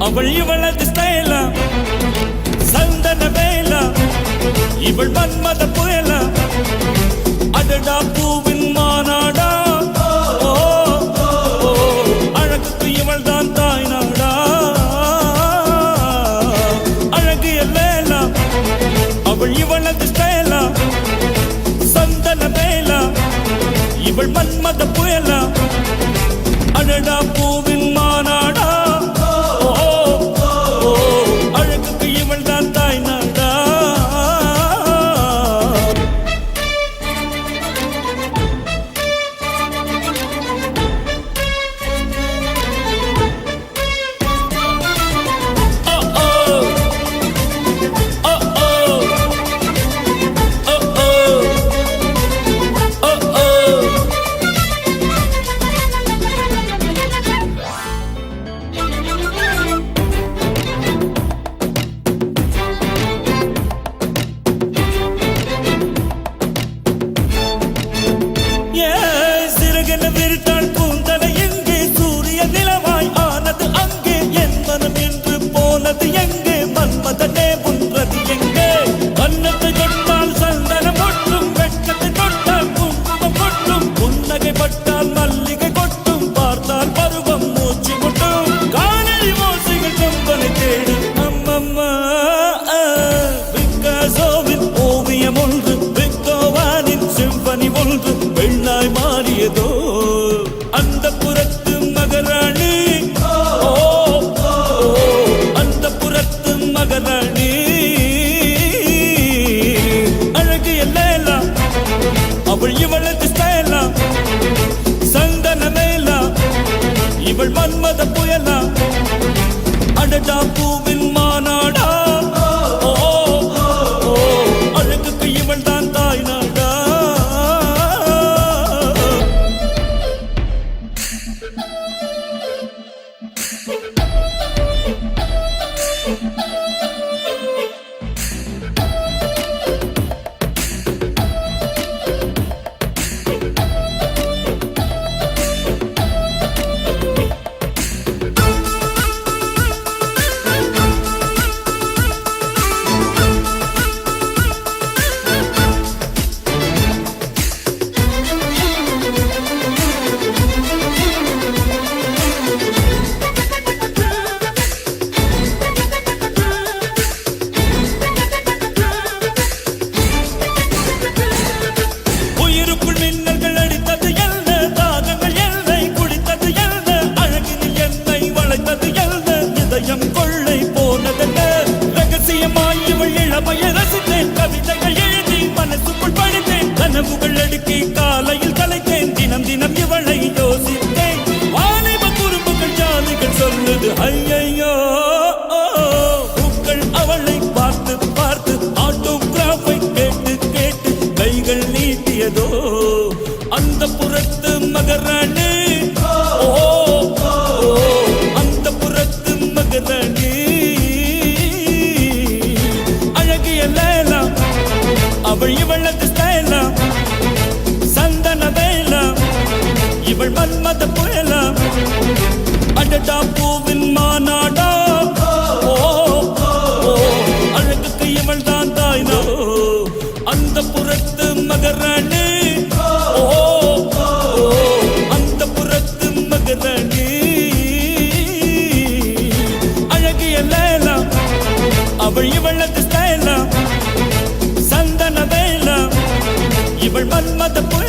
அவள் இவளது ஸ்டைலா சந்தன வேலா இவள் மன்மத புயலா அடடா பூவின் மாநாடா அழகுக்கு இவள் தான் தாய் நாடா அழகிய லேலா அவள் இவளது ஸ்டைலா சந்தன வேலா இவள் மன்மத புயலா அடடா பூவின் மாநாடா பெண்ணாய் மாறியதோ அந்த புறத்து மகராணி அந்த புறத்து மகராணி அழகிய லேலா அவள் இவளது ஸ்டைலா சந்தன மேலா இவள் மன்மத புயலா அடடா பூவின் மாநாடா அழகுக்கு இவள் தான் தாய் நாடா கனவுகள் அடுக்கி காலையில் கலைத்தேன் தினம் தினம் இவளை யோசித்தேன் வாலிப குறும்புகள் ஜாலிகள் சொல்லுது ஐயையோ பூக்கள் அவளை பார்த்து பார்த்து ஆட்டோகிராஃபை கேட்டு கேட்டு கைகள் நீட்டியதோ அந்த புறத்து மகராணி அந்த புறத்து மகராணி அழகிய லேலா அவள் இவளது ஸ்டைலா சந்தன வேலா இவள் மன்மத புயலா அடடா பூவின் மாநாடா அழகுக்கு இவள் தான் தாய்னா அந்த புறத்து மகராணி அந்த புறத்து மகராணி அழகிய லேலா அவள் இவளது ஸ்டைலா சந்தன வேலா இவள் மன்மத புயலா